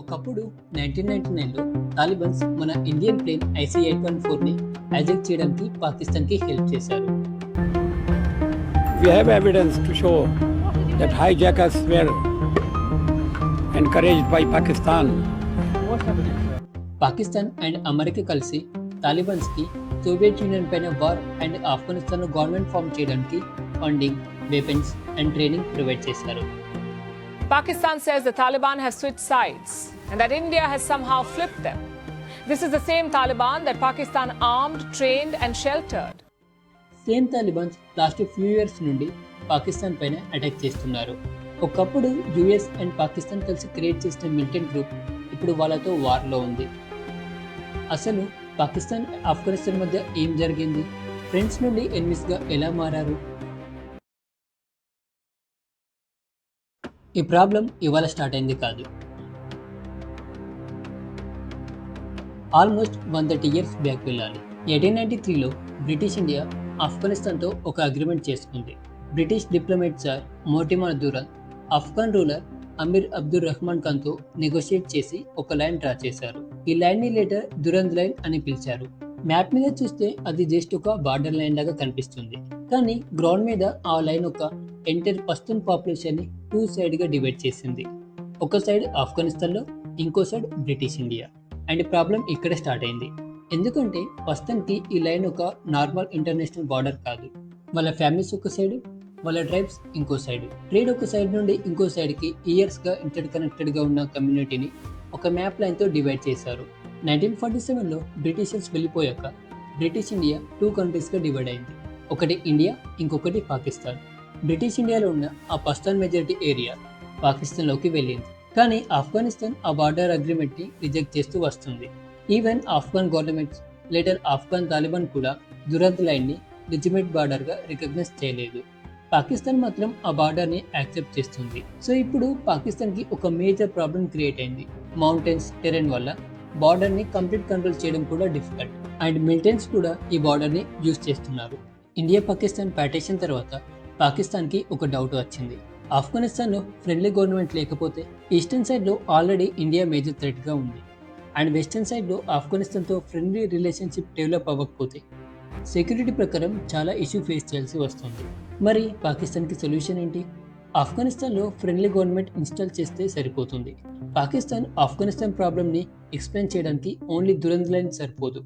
ఒకప్పుడు 1999లో తాలిబాన్స్ మన Indian plane IC-814ని hijack చేయడానికి పాకిస్తాన్కి హెల్ప్ చేశారు. We have evidence to show that hijackers were encouraged by Pakistan. Pakistan and America కలిసి తాలిబాన్స్కి సోవియట్ యూనియన్ పైన war and Afghanistan government form చేయడానికి funding, weapons and training provide చేశారు. Pakistan says the Taliban have switched sides and that India has somehow flipped them. This is the same Taliban that Pakistan armed, trained and sheltered. Same Talibans last few years నుండి పాకిస్తాన్ పైన attack చేస్తున్నారు. ఒకప్పుడు US and Pakistan కలిసి create చేసిన militant group ఇప్పుడు వాళ్ళతో వార్లో ఉంది. అసలు పాకిస్తాన్ ఆఫ్ఘనిస్తాన్ మధ్య ఏం జరిగింది? ఫ్రెండ్స్ నుండి ఎనిమిస్గా ఎలా మారారు? ఈ ప్రాబ్లం ఇవాళ స్టార్ట్ అయింది కాదు. ఆల్మోస్ట్ 130 ఇయర్స్ బ్యాక్ వెళ్ళాలి. 1893లో బ్రిటిష్ ఇండియా ఆఫ్ఘనిస్తాన్తో ఒక అగ్రిమెంట్ చేసుకుంది. British diplomat Sir Mortimer Durand Afghan ruler Amir Abdul Rahman ఖాన్తో నెగోషియేట్ చేసి ఒక లైన్ డ్రా చేశారు. ఈ లైన్ని లేటర్ దురంద్ లైన్ అని పిలిచారు. మ్యాప్ మీద చూస్తే అది జస్ట్ ఒక బార్డర్ లైన్ లాగా కనిపిస్తుంది, కానీ గ్రౌండ్ మీద ఆ లైన్ ఒక ఎంటైర్ పస్తూన్ పాపులేషన్ ని 2 సైడ్ గా డివైడ్ చేసింది. ఒక సైడ్ ఆఫ్ఘనిస్తాన్లో, ఇంకో side British India. And problem ఇక్కడ స్టార్ట్ అయింది. ఎందుకంటే పస్తూన్కి ఈ లైన్ ఒక నార్మల్ ఇంటర్నేషనల్ బార్డర్ కాదు. వాళ్ళ ఫ్యామిలీస్ ఒక సైడ్, వాళ్ళ ట్రైబ్స్ ఇంకో సైడ్. ట్రేడ్ ఒక సైడ్ నుండి ఇంకో సైడ్కి ఇయర్స్గా ఇంటర్ కనెక్టెడ్గా ఉన్న కమ్యూనిటీని ఒక మ్యాప్ లైన్తో డివైడ్ చేశారు. 1947లో బ్రిటిషర్స్ వెళ్ళిపోయాక బ్రిటిష్ ఇండియా 2 కంట్రీస్గా డివైడ్ అయింది. ఒకటి ఇండియా, ఇంకొకటి పాకిస్తాన్. బ్రిటిష్ ఇండియాలో ఉన్న ఆ పస్తాన్ మెజారిటీ ఏరియా పాకిస్తాన్లోకి వెళ్ళింది. కానీ ఆఫ్ఘనిస్తాన్ ఆ బార్డర్ అగ్రిమెంట్ని రిజెక్ట్ చేస్తూ వస్తుంది. Even Afghan governments, later Afghan Taliban కూడా దురంత్ లైన్ని లెజిటిమేట్ బార్డర్గా రికగ్నైజ్ చేయలేదు. పాకిస్తాన్ మాత్రం ఆ బార్డర్ని యాక్సెప్ట్ చేస్తుంది. సో ఇప్పుడు పాకిస్తాన్కి ఒక మేజర్ ప్రాబ్లం క్రియేట్ అయింది. మౌంటైన్స్ టెరెన్ వల్ల బార్డర్ని కంప్లీట్ కంట్రోల్ చేయడం కూడా డిఫికల్ట్. అండ్ మిలిటెంట్స్ కూడా ఈ బార్డర్ని యూజ్ చేస్తున్నారు. ఇండియా పాకిస్తాన్ పార్టీషన్ తర్వాత పాకిస్తాన్కి ఒక డౌట్ వచ్చింది. ఆఫ్ఘనిస్తాన్లో ఫ్రెండ్లీ గవర్నమెంట్ లేకపోతే ఈస్టర్న్ సైడ్లో ఆల్రెడీ ఇండియా మేజర్ థ్రెట్గా ఉంది. అండ్ వెస్టర్న్ సైడ్లో ఆఫ్ఘనిస్తాన్తో ఫ్రెండ్లీ రిలేషన్షిప్ డెవలప్ అవ్వకపోతే సెక్యూరిటీ ప్రకారం చాలా ఇష్యూ ఫేస్ చేయాల్సి వస్తుంది. మరి పాకిస్తాన్కి సొల్యూషన్ ఏంటి? ఆఫ్ఘనిస్తాన్లో ఫ్రెండ్లీ గవర్నమెంట్ ఇన్స్టాల్ చేస్తే సరిపోతుంది. పాకిస్తాన్ ఆఫ్ఘనిస్తాన్ ప్రాబ్లమ్ని ఎక్స్ప్లెయిన్ చేయడానికి ఓన్లీ దురంద్ లైన్ సరిపోదు.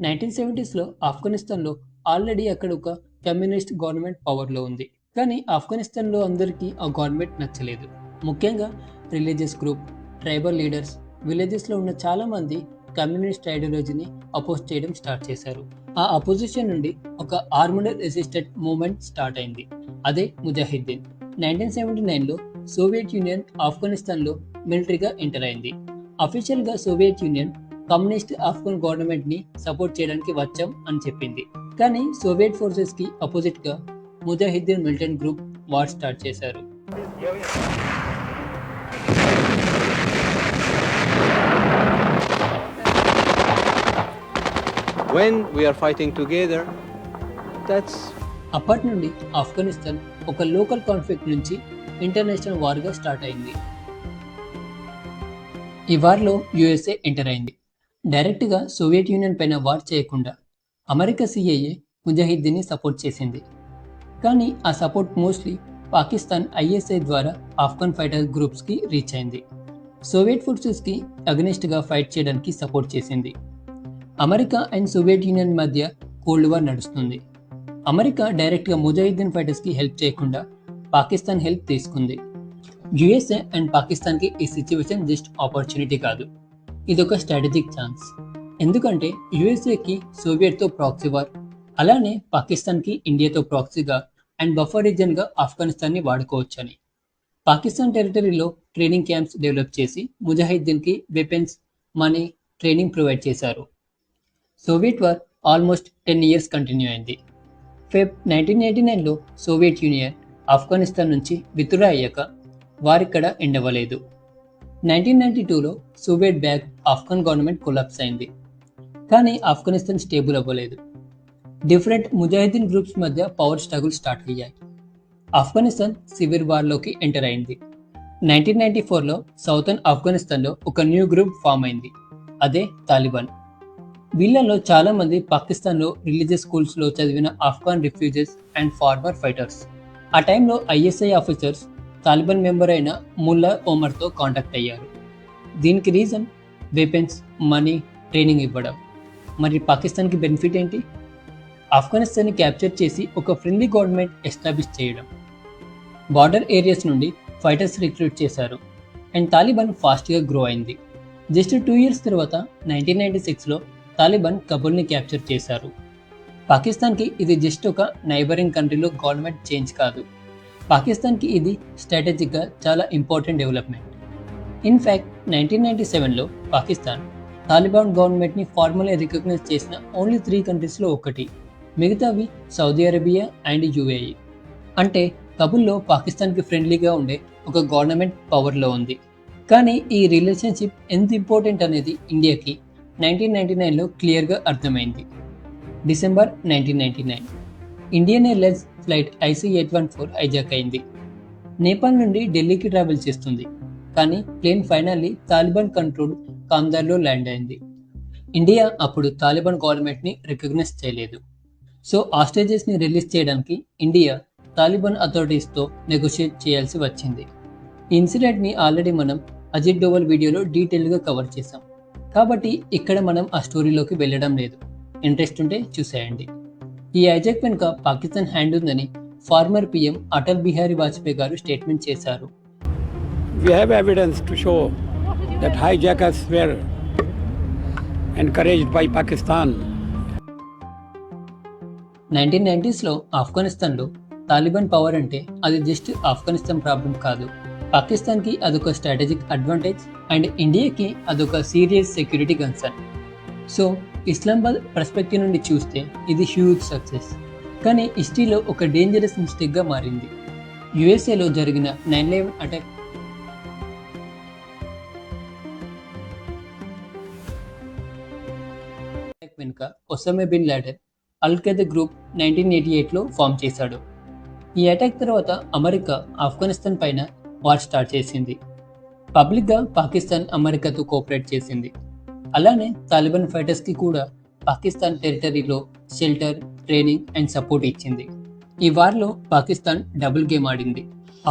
1970స్లో ఆఫ్ఘనిస్తాన్లో ఆల్రెడీ అక్కడ ఒక కమ్యూనిస్ట్ గవర్నమెంట్ పవర్లో ఉంది. కానీ ఆఫ్ఘనిస్తాన్లో అందరికీ ఆ గవర్నమెంట్ నచ్చలేదు. ముఖ్యంగా రిలీజియస్ గ్రూప్, ట్రైబల్ లీడర్స్, విలేజెస్లో ఉన్న చాలా మంది కమ్యూనిస్ట్ ఐడియాలజీని అపోజ్ చేయడం స్టార్ట్ చేశారు. ఆ అపోజిషన్ నుండి ఒక ఆర్మ్డ్ రెసిస్టెంట్ మూవ్మెంట్ స్టార్ట్ అయింది. అదే ముజాహిద్దీన్. 1979లో సోవియట్ యూనియన్ ఆఫ్ఘనిస్తాన్లో మిలిటరీగా ఎంటర్ అయింది. అఫీషియల్గా సోవియట్ యూనియన్ కమ్యూనిస్ట్ ఆఫ్ఘన్ గవర్నమెంట్ని సపోర్ట్ చేయడానికి వచ్చాం అని చెప్పింది. కానీ సోవియట్ ఫోర్సెస్కి అపోజిట్గా ముజాహిద్దీన్ మిలిటెంట్ గ్రూప్ వార్ స్టార్ట్ చేశారు. When we are fighting together, that's అప్పటి నుండి ఆఫ్ఘనిస్తాన్ ఒక లోకల్ కాన్ఫ్లిక్ట్ నుంచి ఇంటర్నేషనల్ వార్గా స్టార్ట్ అయింది. ఈ వార్లో యుఎస్ఏ ఎంటర్ అయింది. డైరెక్ట్గా సోవియట్ యూనియన్ పైన వార్ చేయకుండా అమెరికా సిఐఏ ముజాహిద్దీన్ని సపోర్ట్ చేసింది. కానీ ఆ సపోర్ట్ మోస్ట్లీ పాకిస్తాన్ ఐఎస్ఐ ద్వారా ఆఫ్ఘన్ ఫైటర్ గ్రూప్స్కి రీచ్ అయింది. సోవియట్ ఫోర్సెస్కి అగెనిస్ట్గా ఫైట్ చేయడానికి సపోర్ట్ చేసింది. అమెరికా అండ్ సోవియట్ యూనియన్ మధ్య కోల్డ్ వార్ నడుస్తుంది. అమెరికా డైరెక్ట్గా ముజాహిద్దీన్ ఫైటర్స్కి హెల్ప్ చేయకుండా పాకిస్తాన్ హెల్ప్ తీసుకుంది. యుఎస్ఏ అండ్ పాకిస్తాన్కి ఈ సిచ్యువేషన్ జస్ట్ ఆపర్చునిటీ కాదు, ఇదొక స్ట్రాటజిక్ ఛాన్స్. ఎందుకంటే యుఎస్ఏకి సోవియట్తో ప్రాక్సీ వార్, అలానే పాకిస్తాన్కి ఇండియాతో ప్రాక్సీగా అండ్ బఫర్ రీజన్గా ఆఫ్ఘనిస్తాన్ని వాడుకోవచ్చని. పాకిస్తాన్ టెరిటరీలో ట్రైనింగ్ క్యాంప్స్ డెవలప్ చేసి ముజాహిద్దీన్కి వెపన్స్, మనీ, ట్రైనింగ్ ప్రొవైడ్ చేశారు. Soviet war almost 10 years continue అయింది. ఫెబ్ 1989లో సోవియట్ యూనియన్ ఆఫ్ఘనిస్తాన్ నుంచి విత్డ్రా అయ్యాక వార్ ఇక్కడ ఎండ్ అవ్వలేదు. 1992లో Soviet back Afghan government collapse అయింది. కానీ ఆఫ్ఘనిస్తాన్ స్టేబుల్ అవ్వలేదు. డిఫరెంట్ ముజాహిద్దీన్ గ్రూప్స్ మధ్య పవర్ స్ట్రగుల్ స్టార్ట్ అయ్యాయి. ఆఫ్ఘనిస్తాన్ సివిల్ వార్లోకి ఎంటర్ అయింది. 1994లో సౌతర్న్ ఆఫ్ఘనిస్తాన్లో ఒక న్యూ గ్రూప్ ఫామ్ అయింది, అదే తాలిబాన్. వీళ్ళలో చాలా మంది పాకిస్తాన్లో రిలీజియస్ స్కూల్స్లో చదివిన Afghan refugees and former fighters. ఆ టైంలో ఐఎస్ఐ ఆఫీసర్స్ తాలిబాన్ మెంబర్ అయిన ముల్లా ఒమర్తో కాంటాక్ట్ అయ్యారు. దీనికి రీజన్ వెపన్స్, మనీ, ట్రైనింగ్ ఇవ్వడం. మరి పాకిస్తాన్కి బెనిఫిట్ ఏంటి? ఆఫ్ఘనిస్తాన్ని క్యాప్చర్ చేసి ఒక ఫ్రెండ్లీ గవర్నమెంట్ ఎస్టాబ్లిష్ చేయడం. బార్డర్ ఏరియాస్ నుండి ఫైటర్స్ రిక్రూట్ చేశారు అండ్ తాలిబాన్ ఫాస్ట్గా గ్రో అయింది. జస్ట్ 2 years తర్వాత 1996లో తాలిబాన్ కబుల్ని క్యాప్చర్ చేశారు. పాకిస్తాన్కి ఇది జస్ట్ ఒక నైబరింగ్ కంట్రీలో గవర్నమెంట్ చేంజ్ కాదు, పాకిస్తాన్కి ఇది స్ట్రాటజిక్గా చాలా ఇంపార్టెంట్ డెవలప్మెంట్. ఇన్ఫ్యాక్ట్ 1997లో పాకిస్తాన్ తాలిబాన్ గవర్నమెంట్ని ఫార్మల్గా రికగ్నైజ్ చేసిన ఓన్లీ 3 కంట్రీస్లో ఒకటి, మిగతావి సౌదీ అరేబియా అండ్ యుఏఈ. అంటే కబుల్లో పాకిస్తాన్కి ఫ్రెండ్లీగా ఉండే ఒక గవర్నమెంట్ పవర్లో ఉంది. కానీ ఈ రిలేషన్షిప్ ఎంత ఇంపార్టెంట్ అనేది ఇండియాకి 1999లో క్లియర్గా అర్థమైంది. December 1999 Indian Airlines flight IC-814 hijack అయింది. నేపాల్ నుండి ఢిల్లీకి ట్రావెల్ చేస్తుంది, కానీ ప్లేన్ ఫైనల్లీ తాలిబాన్ కంట్రోల్ కాందార్లో ల్యాండ్ అయింది. ఇండియా అప్పుడు తాలిబాన్ గవర్నమెంట్ని రికగ్నైజ్ చేయలేదు. సో ఆస్టేజెస్ని రిలీజ్ చేయడానికి ఇండియా తాలిబాన్ అథారిటీస్తో నెగోషియేట్ చేయాల్సి వచ్చింది. ఈ ఇన్సిడెంట్ని ఆల్రెడీ మనం అజిత్ డోవల్ వీడియోలో డీటెయిల్గా కవర్ చేసాం, కాబట్టి ఇక్కడ మనం ఆ స్టోరీలోకి వెళ్ళడం లేదు. ఇంట్రెస్ట్ ఉంటే చూసేయండి. ఈ హైజాక్ వెనుక పాకిస్తాన్ హ్యాండ్ ఉందని ఫార్మర్ పిఎం అటల్ బిహారీ వాజ్పేయి గారు స్టేట్మెంట్ చేశారు. We have evidence to show that hijackers were encouraged by Pakistan. 1990sలో ఆఫ్ఘనిస్తాన్లో తాలిబాన్ పవర్ అంటే అది జస్ట్ ఆఫ్ఘనిస్తాన్ ప్రాబ్లం కాదు, పాకిస్తాన్కి అదొక స్ట్రాటజిక్ అడ్వాంటేజ్ అండ్ ఇండియాకి అదొక serious security concern. So Islamabad perspective నుండి చూస్తే ఇది హ్యూజ్ సక్సెస్, కానీ హిస్టరీలో ఒక డేంజరస్ మిస్టేక్గా మారింది. యుఎస్ఏలో జరిగిన 9/11 అటాక్ వెనుక ఒసామా బిన్ లాడెన్ అల్ ఖైదా గ్రూప్ 1988లో ఫామ్ చేశాడు. ఈ అటాక్ తర్వాత అమెరికా ఆఫ్ఘనిస్తాన్ పైన వార్ స్టార్ట్ చేసింది. పబ్లిక్గా పాకిస్తాన్ అమెరికాతో కోఆపరేట్ చేసింది. అలానే తాలిబాన్ ఫైటర్స్కి కూడా పాకిస్తాన్ టెరిటరీలో షెల్టర్, ట్రైనింగ్ అండ్ సపోర్ట్ ఇచ్చింది. ఈ వార్లో పాకిస్తాన్ డబుల్ గేమ్ ఆడింది.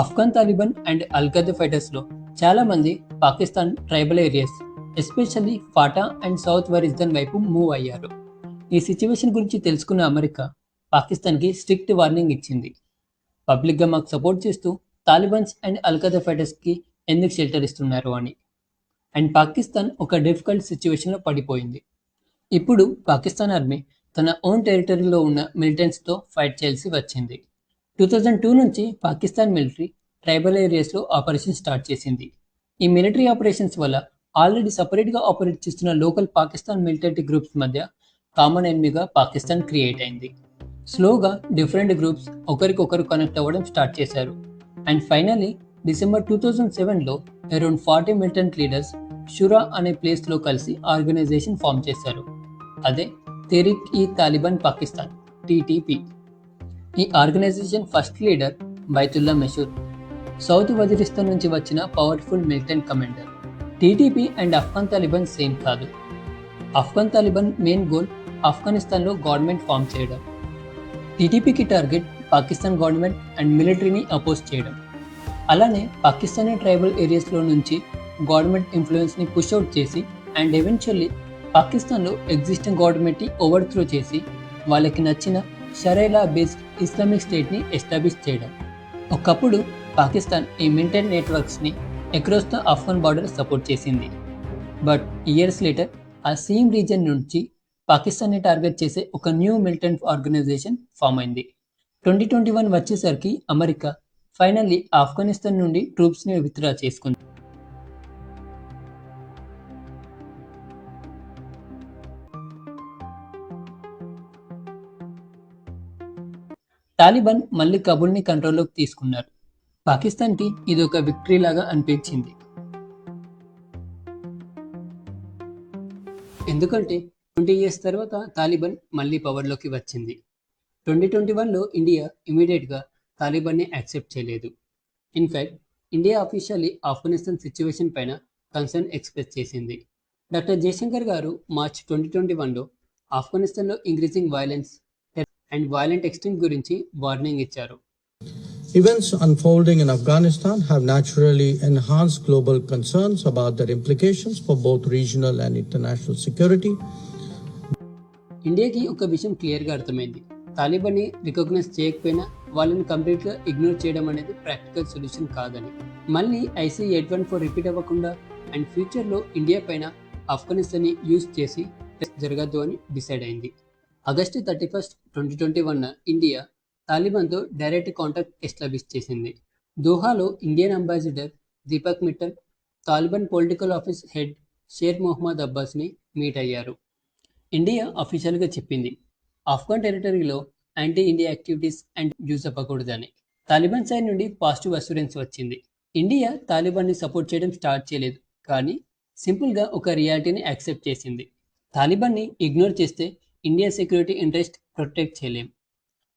Afghan Taliban and Al Qaeda ఫైటర్స్లో చాలా మంది Pakistan tribal areas especially FATA and South Waziristan వైపు మూవ్ అయ్యారు. ఈ సిచ్యువేషన్ గురించి తెలుసుకున్న అమెరికా పాకిస్తాన్కి స్ట్రిక్ట్ వార్నింగ్ ఇచ్చింది. పబ్లిక్గా మాకు సపోర్ట్ చేస్తూ తాలిబాన్స్ అండ్ అల్ ఖైదా ఫైటర్స్కి ఎందుకు షెల్టర్ ఇస్తున్నారు అని. అండ్ పాకిస్తాన్ ఒక డిఫికల్ట్ సిచ్యువేషన్లో పడిపోయింది. ఇప్పుడు పాకిస్తాన్ ఆర్మీ తన ఓన్ టెరిటరీలో ఉన్న మిలిటెంట్స్తో ఫైట్ చేయాల్సి వచ్చింది. 2002 నుంచి పాకిస్తాన్ మిలిటరీ ట్రైబల్ ఏరియాస్లో ఆపరేషన్ స్టార్ట్ చేసింది. ఈ మిలిటరీ ఆపరేషన్స్ వల్ల ఆల్రెడీ సపరేట్గా ఆపరేట్ చేస్తున్న లోకల్ పాకిస్తాన్ మిలిటరీ గ్రూప్స్ మధ్య కామన్ ఎనిమీగా పాకిస్తాన్ క్రియేట్ అయింది. స్లోగా డిఫరెంట్ గ్రూప్స్ ఒకరికొకరు కనెక్ట్ అవ్వడం స్టార్ట్ చేశారు. అండ్ ఫైనలీ డిసెంబర్ 2007లో అరౌండ్ 40 మిలిటెంట్ లీడర్స్ షురా అనే ప్లేస్లో కలిసి ఆర్గనైజేషన్ ఫామ్ చేశారు. అదే తెహ్రీక్-ఈ-తాలిబాన్ పాకిస్తాన్ TTP. ఈ organisation first leader Baitullah Mehsud, South Waziristan నుంచి వచ్చిన powerful militant commander. TTP and Afghan Taliban same కాదు. ఆఫ్ఘన్ తాలిబాన్ మెయిన్ గోల్ ఆఫ్ఘనిస్తాన్లో గవర్నమెంట్ ఫామ్ చేయడం. TTPకి టార్గెట్ పాకిస్తాన్ గవర్నమెంట్ అండ్ మిలిటరీని అపోజ్ చేయడం. అలానే పాకిస్తానీ ట్రైబల్ ఏరియాస్లో నుంచి గవర్నమెంట్ ఇన్ఫ్లుయెన్స్ని పుష్ అవుట్ చేసి అండ్ ఎవెన్చువల్లీ పాకిస్తాన్లో ఎగ్జిస్టింగ్ గవర్నమెంట్ని ఓవర్త్రో చేసి వాళ్ళకి నచ్చిన షరియా బేస్డ్ ఇస్లామిక్ స్టేట్ని ఎస్టాబ్లిష్ చేయడం. ఒకప్పుడు పాకిస్తాన్ ఈ మిలిటెంట్ నెట్వర్క్స్ని across the Afghan border support చేసింది. బట్ ఇయర్స్ లేటర్ ఆ సేమ్ రీజన్ నుంచి పాకిస్తాన్ని టార్గెట్ చేసే ఒక న్యూ మిలిటెంట్ ఆర్గనైజేషన్ ఫామ్ అయింది. 2021 వచ్చేసరికి అమెరికా ఫైనల్లీ ఆఫ్ఘనిస్తాన్ నుండి ట్రూప్స్ని విత్డ్రా చేసుకుంది. తాలిబాన్ మళ్ళీ కబుల్ని కంట్రోల్లోకి తీసుకున్నారు. పాకిస్తాన్కి ఇది ఒక విక్టరీ లాగా అనిపించింది. ఎందుకంటే 20 years తర్వాత తాలిబాన్ మళ్ళీ పవర్లోకి వచ్చింది. 2021లో ఇండియా ఇమీడియట్గా తాలిబాన్ని యాక్సెప్ట్ చేయలేదు. In fact India officially Afghanistan situation పైన కన్సర్న్ ఎక్స్ప్రెస్ చేసింది. డాక్టర్ జయశంకర్ గారు మార్చ్ 2021లో ఆఫ్ఘనిస్తాన్లో increasing violence and violent extreme గురించి వార్నింగ్ ఇచ్చారు. Events unfolding in Afghanistan have naturally enhanced global concerns about their implications for both regional and international security. ఇండియాకి ఒక విషయం క్లియర్గా అర్థమైంది. తాలిబాన్ని రికగ్నైజ్ చేయకపోయినా వాళ్ళని కంప్లీట్గా ఇగ్నోర్ చేయడం అనేది ప్రాక్టికల్ సొల్యూషన్ కాదని, మళ్ళీ IC 814 రిపీట్ అవ్వకుండా అండ్ ఫ్యూచర్లో ఇండియా పైన ఆఫ్ఘనిస్తాన్ని యూజ్ చేసి జరగద్దు అని డిసైడ్ అయింది. ఆగస్టు 31, 2021 ఇండియా తాలిబాన్తో డైరెక్ట్ కాంటాక్ట్ ఎస్టాబ్లిష్ చేసింది. దోహాలో Indian ambassador Deepak Mittal, Taliban political office head Sher Mohammad అబ్బాస్ని మీట్ అయ్యారు. ఇండియా అఫీషియల్గా చెప్పింది ఆఫ్ఘన్ టెరిటరీలో anti India activities and use అవ్వకూడదని. తాలిబాన్ సైడ్ నుండి పాజిటివ్ అష్యూరెన్స్ వచ్చింది. ఇండియా తాలిబాన్ని సపోర్ట్ చేయడం స్టార్ట్ చేయలేదు, కానీ సింపుల్గా ఒక రియాలిటీని యాక్సెప్ట్ చేసింది. తాలిబాన్ని ఇగ్నోర్ చేస్తే ఇండియా సెక్యూరిటీ ఇంట్రెస్ట్ ప్రొటెక్ట్ చేయలేం.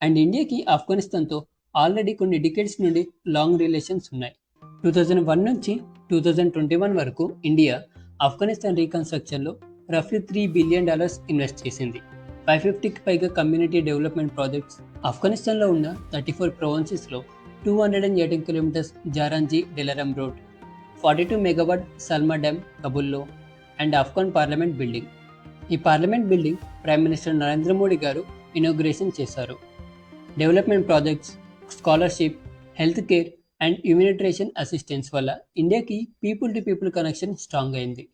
అండ్ ఇండియాకి ఆఫ్ఘనిస్తాన్తో ఆల్రెడీ కొన్ని డికేడ్స్ నుండి లాంగ్ రిలేషన్స్ ఉన్నాయి. 2001 నుంచి 2021 వరకు ఇండియా ఆఫ్ఘనిస్తాన్ రీకన్స్ట్రక్షన్లో రఫ్లీ $3 బిలియన్ ఇన్వెస్ట్ చేసింది. 550కి పైగా కమ్యూనిటీ డెవలప్మెంట్ ప్రాజెక్ట్స్, ఆఫ్ఘనిస్తాన్లో ఉన్న 34 ప్రొవిన్సెస్లో 218 kilometres Zaranj Delaram road, 42 megawatt Salma dam కబుల్లో అండ్ ఆఫ్ఘన్ పార్లమెంట్ బిల్డింగ్. ఈ parliament building prime minister Narendra Modi గారు ఇనాగ్రేషన్ చేశారు. Development projects, scholarship, health care and humanitarian assistance వల్ల ఇండియాకి people to people connection strong అయింది.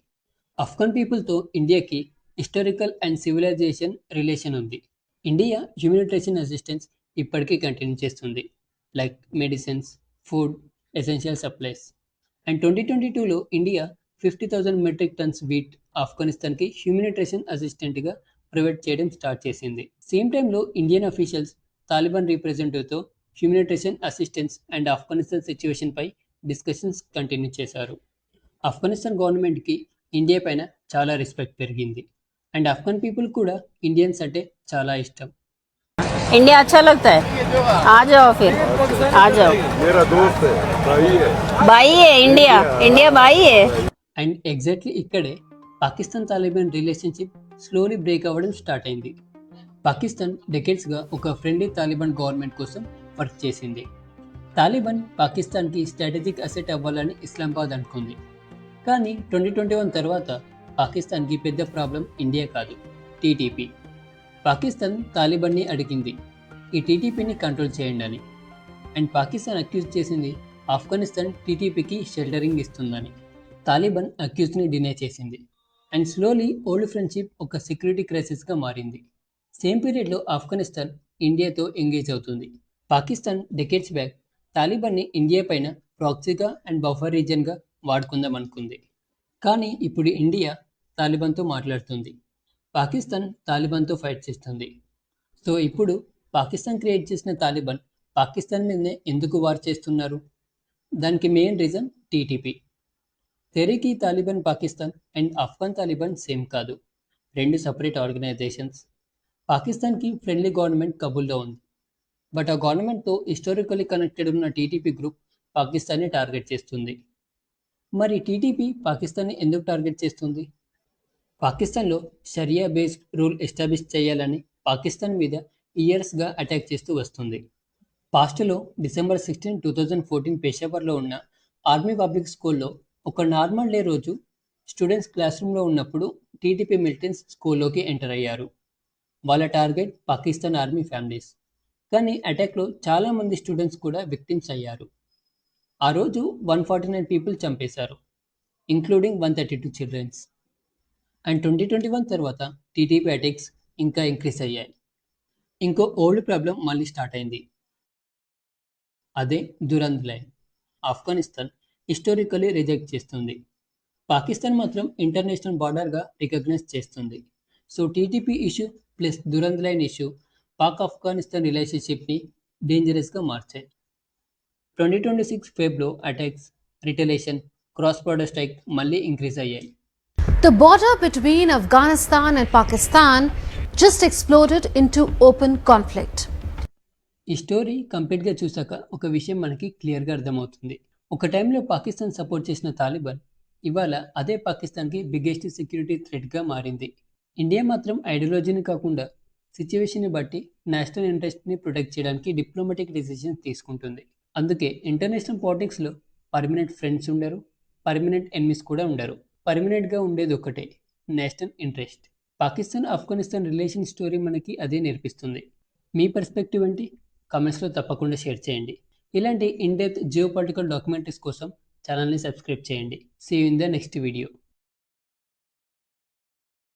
ఆఫ్ఘన్ పీపుల్తో ఇండియాకి హిస్టారికల్ అండ్ సివిలైజేషన్ రిలేషన్ ఉంది. ఇండియా హ్యూమనిటేరియన్ అసిస్టెన్స్ ఇప్పటికీ కంటిన్యూ చేస్తుంది, like medicines, food, essential supplies. And 2022లో ఇండియా 50,000 మెట్రిక్ టన్స్ వీట్ ఆఫ్ఘనిస్తాన్కి హ్యూమనిటేరియన్ అసిస్టెంట్గా ప్రొవైడ్ చేయడం స్టార్ట్ చేసింది. సేమ్ టైంలో ఇండియన్ అఫీషియల్స్ తాలిబాన్ రిప్రజెంటేటివ్తో humanitarian assistance and Afghanistan situation పై డిస్కషన్స్ కంటిన్యూ చేశారు. ఆఫ్ఘనిస్తాన్ గవర్నమెంట్కి ఇండియా పైన చాలా రెస్పెక్ట్ పెరిగింది అండ్ ఆఫ్ఘన్ పీపుల్ కూడా ఇండియన్స్ అంటే చాలా ఇష్టం. इंडिया अच्छा लगता है, आ जाओ फिर, आ जाओ. मेरा दोस्त है, भाई है इंडिया, इंडिया भाई है. అండ్ ఎగ్జాక్ట్లీ ఇక్కడే Pakistan Taliban relationship slowly break అవ్వడం స్టార్ట్ అయింది. పాకిస్తాన్ డెకేడ్స్గా ఒక ఫ్రెండ్లీ తాలిబాన్ గవర్నమెంట్ కోసం వర్క్ చేసింది. తాలిబాన్ పాకిస్తాన్కి స్ట్రాటజిక్ అసెట్ అవ్వాలని ఇస్లామాబాద్ అనుకుంది. కానీ 2021 తర్వాత పాకిస్తాన్కి పెద్ద ప్రాబ్లం ఇండియా కాదు, TTP. పాకిస్తాన్ తాలిబాన్ని అడిగింది ఈ TTPని కంట్రోల్ చేయండి అని. అండ్ పాకిస్తాన్ అక్యూజ్ చేసింది ఆఫ్ఘనిస్తాన్ TTPకి షెల్టరింగ్ ఇస్తుందని. తాలిబాన్ అక్యూజ్ని డినై చేసింది అండ్ స్లోలీ ఓల్డ్ ఫ్రెండ్షిప్ ఒక సెక్యూరిటీ క్రైసిస్గా మారింది. సేమ్ పీరియడ్లో ఆఫ్ఘనిస్తాన్ ఇండియాతో ఎంగేజ్ అవుతుంది. పాకిస్తాన్ డెకేడ్స్ బ్యాక్ తాలిబాన్ని ఇండియా పైన ప్రాక్సీగా అండ్ బఫర్ రీజన్గా వాడుకుందాం అనుకుంది. కానీ ఇప్పుడు ఇండియా తాలిబాన్తో మాట్లాడుతుంది, పాకిస్తాన్ తాలిబాన్తో ఫైట్ చేస్తుంది. సో ఇప్పుడు పాకిస్తాన్ క్రియేట్ చేసిన తాలిబాన్ పాకిస్తాన్ మీదనే ఎందుకు వార్ చేస్తున్నారు? దానికి main reason TTP. Tehrik Taliban Pakistan and Afghan Taliban same కాదు, రెండు సపరేట్ ఆర్గనైజేషన్స్. పాకిస్తాన్కి ఫ్రెండ్లీ గవర్నమెంట్ కబుల్లో ఉంది, బట్ ఆ గవర్నమెంట్తో హిస్టారికలీ కనెక్టెడ్ ఉన్న TTP గ్రూప్ పాకిస్తాన్ని టార్గెట్ చేస్తుంది. మరి TTP పాకిస్తాన్ని ఎందుకు టార్గెట్ చేస్తుంది? పాకిస్తాన్లో షరియా బేస్డ్ రూల్ ఎస్టాబ్లిష్ చేయాలని పాకిస్తాన్ మీద ఇయర్స్గా అటాక్ చేస్తూ వస్తుంది. పాస్ట్లో December 16, 2014 పెషావర్లో ఉన్న ఆర్మీ పబ్లిక్ స్కూల్లో ఒక నార్మల్ డే రోజు స్టూడెంట్స్ క్లాస్ రూమ్లో ఉన్నప్పుడు TTP మిలిటెంట్స్ స్కూల్లోకి ఎంటర్ అయ్యారు. వాళ్ళ టార్గెట్ పాకిస్తాన్ ఆర్మీ ఫ్యామిలీస్. కానీ అటాక్లో చాలామంది స్టూడెంట్స్ కూడా విక్టిమ్స్ అయ్యారు. ఆ రోజు 149 పీపుల్ చంపేశారు, ఇంక్లూడింగ్ 132 చిల్డ్రన్స్. అండ్ 2021 తర్వాత TTP అటాక్స్ ఇంకా ఇంక్రీజ్ అయ్యాయి. ఇంకో ఓల్డ్ ప్రాబ్లం మళ్ళీ స్టార్ట్ అయింది, అదే Durand line. Afghanistan historically reject చేస్తుంది, పాకిస్తాన్ మాత్రం ఇంటర్నేషనల్ బార్డర్గా రికగ్నైజ్ చేస్తుంది. So TTP issue plus Durand line issue Pak Afghanistan రిలేషన్షిప్ని డేంజరస్గా మార్చాయి. 2026 ఫెబ్లో attacks, retaliation, cross border strike మళ్ళీ ఇంక్రీజ్ అయ్యాయి. The border between Afghanistan and Pakistan just exploded into open conflict. ఈ స్టోరీ కంప్లీట్గా చూసాక ఒక విషయం మనకి క్లియర్గా అర్థమవుతుంది. ఒక టైంలో పాకిస్తాన్ సపోర్ట్ చేసిన తాలిబాన్ ఇవాళ అదే పాకిస్తాన్కి బిగ్గెస్ట్ సెక్యూరిటీ థ్రెట్గా మారింది. ఇండియా మాత్రం ఐడియాలజీని కాకుండా సిచ్యువేషన్ని బట్టి నేషనల్ ఇంట్రెస్ట్ని ప్రొటెక్ట్ చేయడానికి డిప్లొమాటిక్ డెసిషన్స్ తీసుకుంటుంది. అందుకే ఇంటర్నేషనల్ పాలిటిక్స్లో పర్మనెంట్ ఫ్రెండ్స్ ఉండరు, పర్మనెంట్ ఎనిమీస్ కూడా ఉండరు. పర్మనెంట్గా ఉండేది ఒకటే, national interest. Pakistan Afghanistan relation story మనకి అదే నేర్పిస్తుంది. మీ పర్స్పెక్టివ్ ఏంటి? కామెంట్స్లో తప్పకుండా షేర్ చేయండి. ఇలాంటి in depth geopolitical documentaries కోసం ఛానల్ని సబ్స్క్రైబ్ చేయండి. See you in the next video.